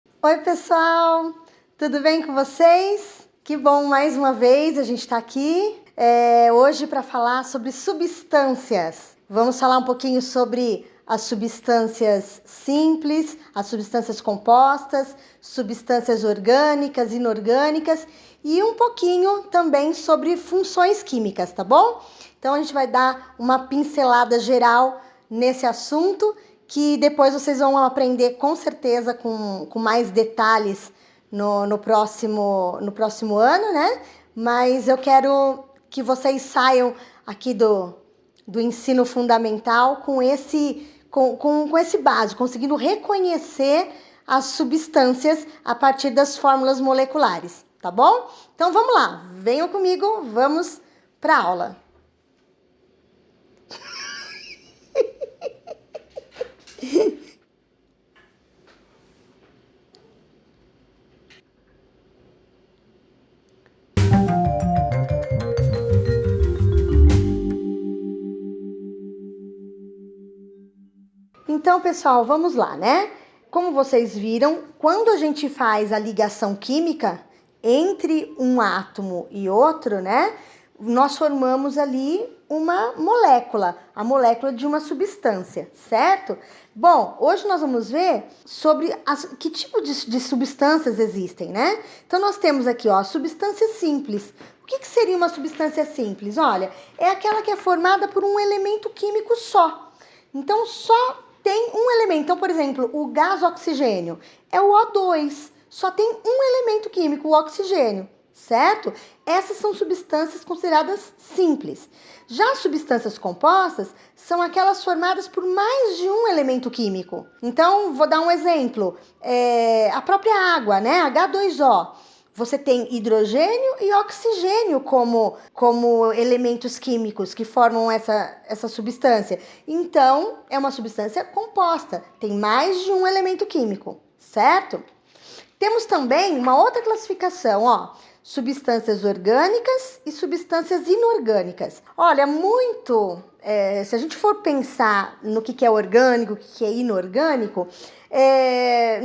Oi, pessoal! Tudo bem com vocês? Que bom, mais uma vez a gente está aqui hoje para falar sobre substâncias. Vamos falar um pouquinho sobre as substâncias simples, as substâncias compostas, substâncias orgânicas, inorgânicas e um pouquinho também sobre funções químicas, tá bom? Então a gente vai dar uma pincelada geral nesse assunto que depois vocês vão aprender com certeza com mais detalhes no próximo ano, né? Mas eu quero que vocês saiam aqui do ensino fundamental com esse básico, conseguindo reconhecer as substâncias a partir das fórmulas moleculares, tá bom? Então vamos lá, venham comigo, vamos para a aula. Então, pessoal, vamos lá, né? Como vocês viram, quando a gente faz a ligação química entre um átomo e outro, né? Nós formamos ali uma molécula, a molécula de uma substância, certo? Bom, hoje nós vamos ver sobre que tipo de substâncias existem, né? Então, nós temos aqui, ó, substâncias simples. O que seria uma substância simples? Olha, é aquela que é formada por um elemento químico só. Então, só tem um elemento. Então, por exemplo, o gás oxigênio é o O2. Só tem um elemento químico, o oxigênio, certo? Essas são substâncias consideradas simples. Já as substâncias compostas são aquelas formadas por mais de um elemento químico. Então, vou dar um exemplo. A própria água, né? H2O. Você tem hidrogênio e oxigênio como elementos químicos que formam essa substância. Então, é uma substância composta, tem mais de um elemento químico, certo? Temos também uma outra classificação, ó, substâncias orgânicas e substâncias inorgânicas. Olha, se a gente for pensar no que é orgânico, o que é inorgânico,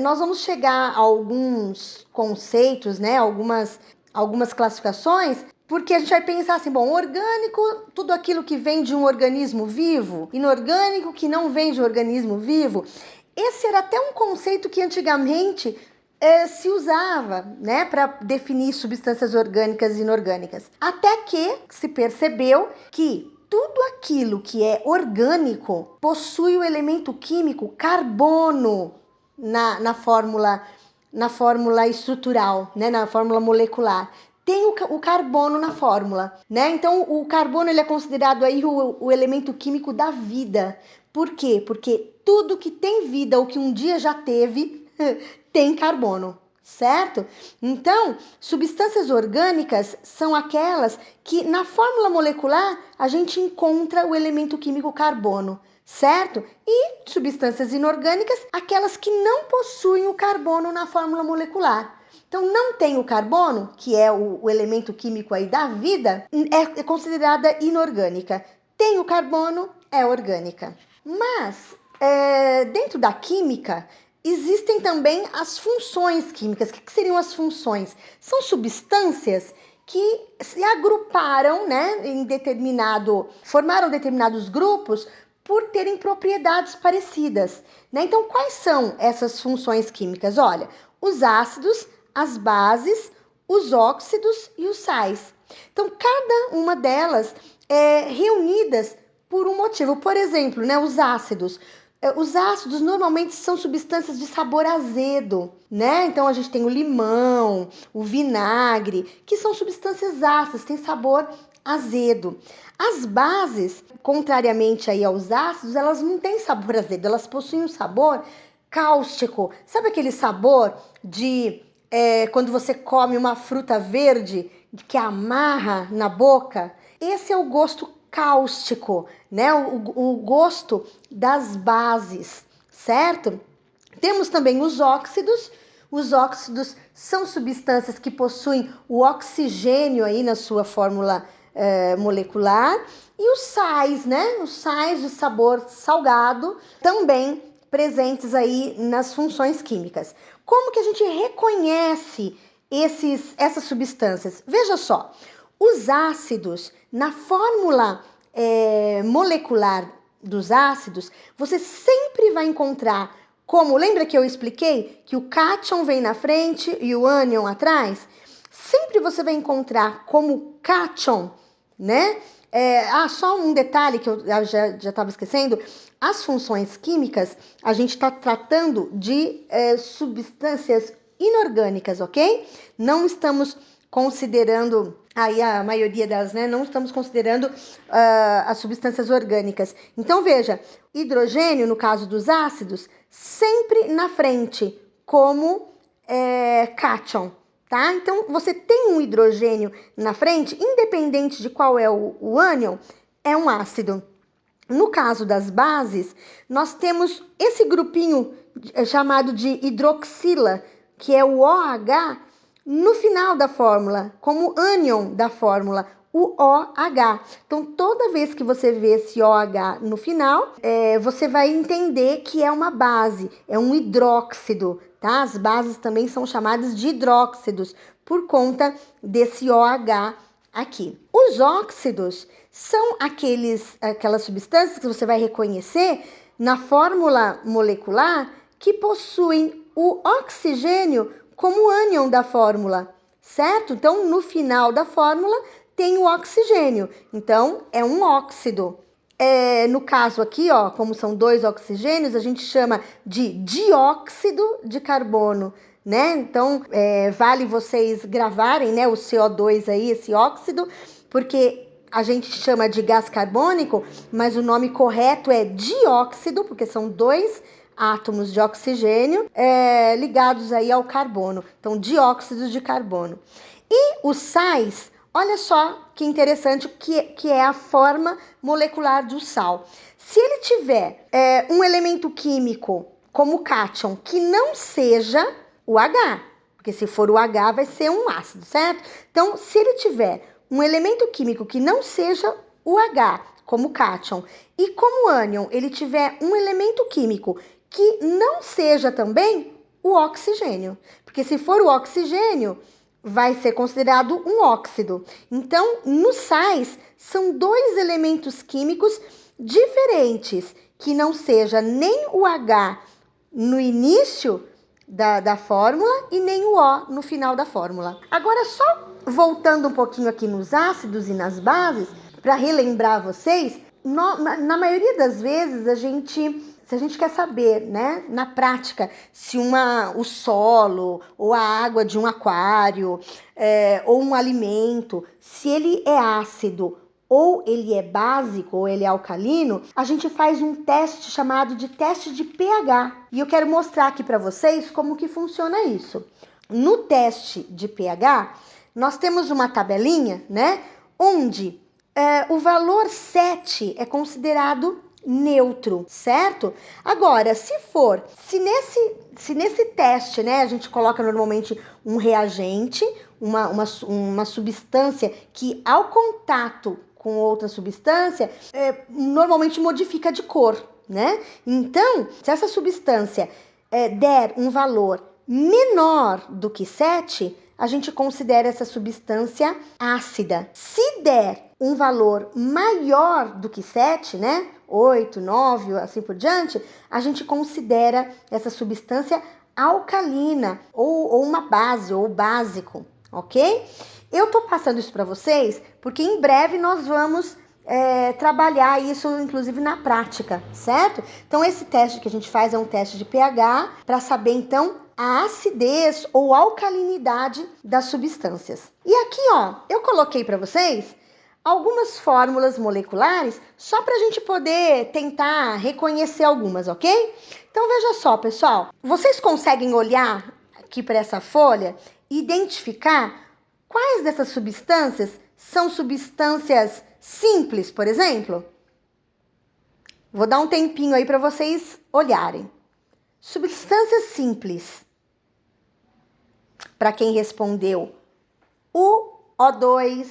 nós vamos chegar a alguns conceitos, né, algumas classificações, porque a gente vai pensar assim, bom, orgânico, tudo aquilo que vem de um organismo vivo, inorgânico, que não vem de um organismo vivo. Esse era até um conceito que antigamente se usava, né, para definir substâncias orgânicas e inorgânicas. Até que se percebeu que tudo aquilo que é orgânico possui o elemento químico carbono na fórmula estrutural, né, na fórmula molecular. Tem o carbono na fórmula, né? Então o carbono ele é considerado aí o elemento químico da vida. Por quê? Porque tudo que tem vida ou que um dia já teve tem carbono, certo? Então, substâncias orgânicas são aquelas que na fórmula molecular a gente encontra o elemento químico carbono, certo? E substâncias inorgânicas, aquelas que não possuem o carbono na fórmula molecular. Então, não tem o carbono, que é o elemento químico aí da vida, é considerada inorgânica. Tem o carbono, é orgânica. Mas, dentro da química, existem também as funções químicas. O que seriam as funções? São substâncias que se agruparam, né, formaram determinados grupos por terem propriedades parecidas, né? Então, quais são essas funções químicas? Olha, os ácidos, as bases, os óxidos e os sais. Então, cada uma delas é reunidas por um motivo. Por exemplo, né, os ácidos. Os ácidos normalmente são substâncias de sabor azedo, né? Então a gente tem o limão, o vinagre, que são substâncias ácidas, têm sabor azedo. As bases, contrariamente aí aos ácidos, elas não têm sabor azedo, elas possuem um sabor cáustico. Sabe aquele sabor de quando você come uma fruta verde que amarra na boca? Esse é o gosto cáustico, né? O gosto das bases, certo? Temos também os óxidos. Os óxidos são substâncias que possuem o oxigênio aí na sua fórmula molecular. E os sais, né? Os sais de sabor salgado, também presentes aí nas funções químicas. Como que a gente reconhece essas substâncias? Veja só, os ácidos, na fórmula molecular dos ácidos, você sempre vai encontrar como, lembra que eu expliquei que o cátion vem na frente e o ânion atrás? Sempre você vai encontrar como cátion, né? Só um detalhe que eu já estava esquecendo, as funções químicas, a gente está tratando de substâncias inorgânicas, ok? Não estamos considerando, aí a maioria das, né, não estamos considerando as substâncias orgânicas. Então, veja, hidrogênio, no caso dos ácidos, sempre na frente, como cátion, tá? Então, você tem um hidrogênio na frente, independente de qual é o ânion, é um ácido. No caso das bases, nós temos esse grupinho chamado de hidroxila, que é o OH, no final da fórmula, como ânion da fórmula, o OH. Então, toda vez que você vê esse OH no final, você vai entender que é uma base, é um hidróxido, tá? As bases também são chamadas de hidróxidos, por conta desse OH aqui. Os óxidos são aquelas substâncias que você vai reconhecer na fórmula molecular que possuem o oxigênio como ânion da fórmula, certo? Então, no final da fórmula tem o oxigênio, então é um óxido. No caso aqui, ó, como são 2 oxigênios, a gente chama de dióxido de carbono, né? Então, vale vocês gravarem, né, o CO2 aí, esse óxido, porque a gente chama de gás carbônico, mas o nome correto é dióxido, porque são 2 átomos de oxigênio ligados aí ao carbono. Então, dióxido de carbono. E os sais, olha só que interessante que é a forma molecular do sal. Se ele tiver um elemento químico como o cátion, que não seja o H, porque se for o H vai ser um ácido, certo? Então, se ele tiver um elemento químico que não seja o H, como cátion, e como ânion ele tiver um elemento químico que não seja também o oxigênio, porque se for o oxigênio, vai ser considerado um óxido. Então, nos sais, são 2 elementos químicos diferentes, que não seja nem o H no início da fórmula e nem o O no final da fórmula. Agora, só voltando um pouquinho aqui nos ácidos e nas bases, para relembrar vocês, na maioria das vezes se a gente quer saber, né, na prática, se o solo ou a água de um aquário ou um alimento, se ele é ácido ou ele é básico ou ele é alcalino, a gente faz um teste chamado de teste de pH. E eu quero mostrar aqui para vocês como que funciona isso. No teste de pH, nós temos uma tabelinha, né, onde o valor 7 é considerado neutro, certo? Agora, se nesse teste, né, a gente coloca normalmente um reagente, uma substância que ao contato com outra substância, normalmente modifica de cor, né? Então, se essa substância der um valor menor do que 7, a gente considera essa substância ácida. Se der um valor maior do que 7, né? 8, 9, assim por diante, a gente considera essa substância alcalina ou uma base ou básico, ok? Eu tô passando isso para vocês porque em breve nós vamos trabalhar isso, inclusive, na prática, certo? Então, esse teste que a gente faz é um teste de pH para saber, então, a acidez ou alcalinidade das substâncias. E aqui, ó, eu coloquei para vocês algumas fórmulas moleculares só para a gente poder tentar reconhecer algumas, ok? Então, veja só, pessoal, vocês conseguem olhar aqui para essa folha e identificar quais dessas substâncias são substâncias simples, por exemplo? Vou dar um tempinho aí para vocês olharem. Substâncias simples. Para quem respondeu o O2,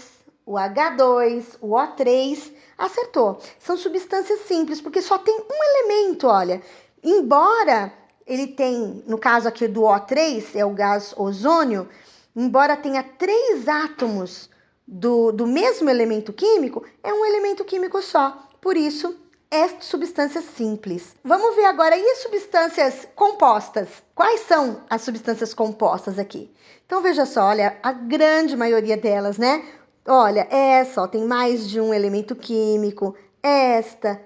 o H2, o O3, acertou. São substâncias simples, porque só tem um elemento, olha. Embora ele tem, no caso aqui do O3, é o gás ozônio, embora tenha 3 átomos do mesmo elemento químico, é um elemento químico só. Por isso, é substância simples. Vamos ver agora, e as substâncias compostas? Quais são as substâncias compostas aqui? Então, veja só, olha, a grande maioria delas, né? Olha, essa, ó, tem mais de um elemento químico, esta,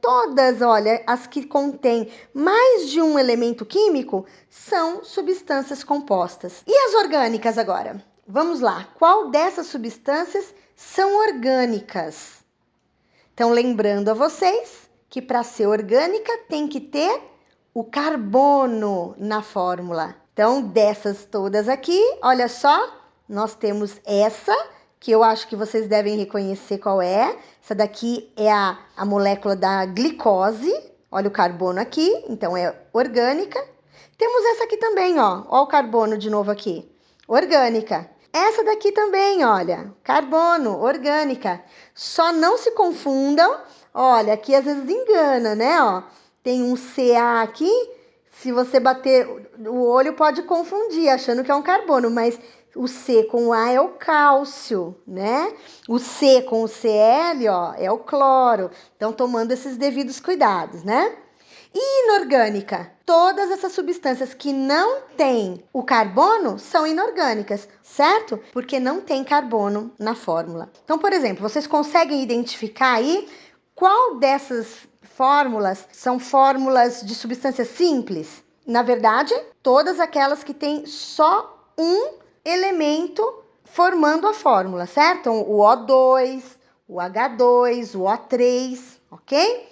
todas, olha, as que contêm mais de um elemento químico são substâncias compostas. E as orgânicas agora? Vamos lá, qual dessas substâncias são orgânicas? Então, lembrando a vocês que para ser orgânica tem que ter o carbono na fórmula. Então, dessas todas aqui, olha só, nós temos essa, que eu acho que vocês devem reconhecer qual é. Essa daqui é a molécula da glicose. Olha o carbono aqui, então é orgânica. Temos essa aqui também, ó. Olha o carbono de novo aqui. Orgânica. Essa daqui também, olha, carbono, orgânica. Só não se confundam, olha, aqui às vezes engana, né, ó. Tem um Ca aqui, se você bater o olho pode confundir, achando que é um carbono, mas o C com o A é o cálcio, né? O C com o Cl, ó, é o cloro. Então, tomando esses devidos cuidados, né? E inorgânica? Todas essas substâncias que não têm o carbono são inorgânicas, certo? Porque não tem carbono na fórmula. Então, por exemplo, vocês conseguem identificar aí qual dessas fórmulas são fórmulas de substâncias simples? Na verdade, todas aquelas que têm só um elemento formando a fórmula, certo? Então, o O2, o H2, o O3, ok?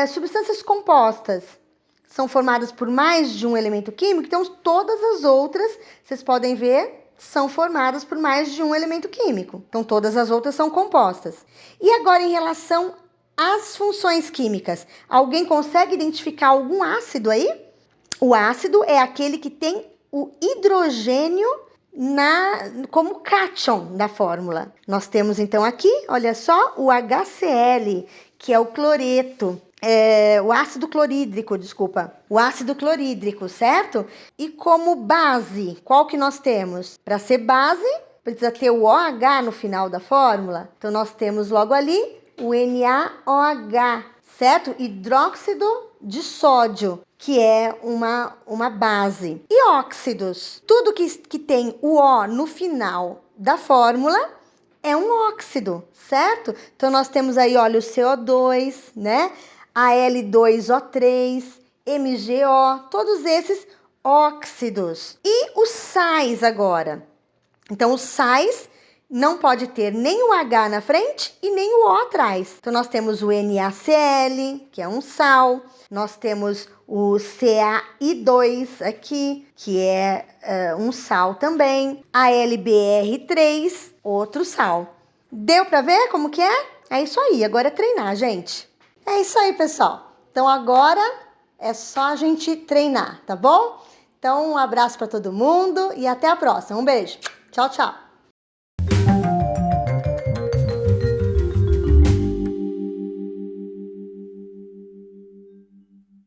Substâncias compostas são formadas por mais de um elemento químico, então todas as outras, vocês podem ver, são formadas por mais de um elemento químico. Então todas as outras são compostas. E agora em relação às funções químicas, alguém consegue identificar algum ácido aí? O ácido é aquele que tem o hidrogênio como cátion da fórmula. Nós temos então aqui, olha só, o HCl, que é o cloreto, o ácido clorídrico, desculpa, o ácido clorídrico, certo? E como base, qual que nós temos? Para ser base, precisa ter o OH no final da fórmula. Então, nós temos logo ali o NaOH, certo? Hidróxido de sódio, que é uma base. E óxidos? Tudo que tem o O no final da fórmula é um óxido, certo? Então, nós temos aí, olha, o CO2, né? Al2O3, MgO, todos esses óxidos. E os sais agora? Então, os sais não pode ter nem o H na frente e nem o O atrás. Então, nós temos o NaCl, que é um sal. Nós temos o CaI2 aqui, que é um sal também. AlBr3, outro sal. Deu para ver como que é? É isso aí, agora é treinar, gente. É isso aí, pessoal. Então, agora é só a gente treinar, tá bom? Então, um abraço para todo mundo e até a próxima. Um beijo. Tchau, tchau.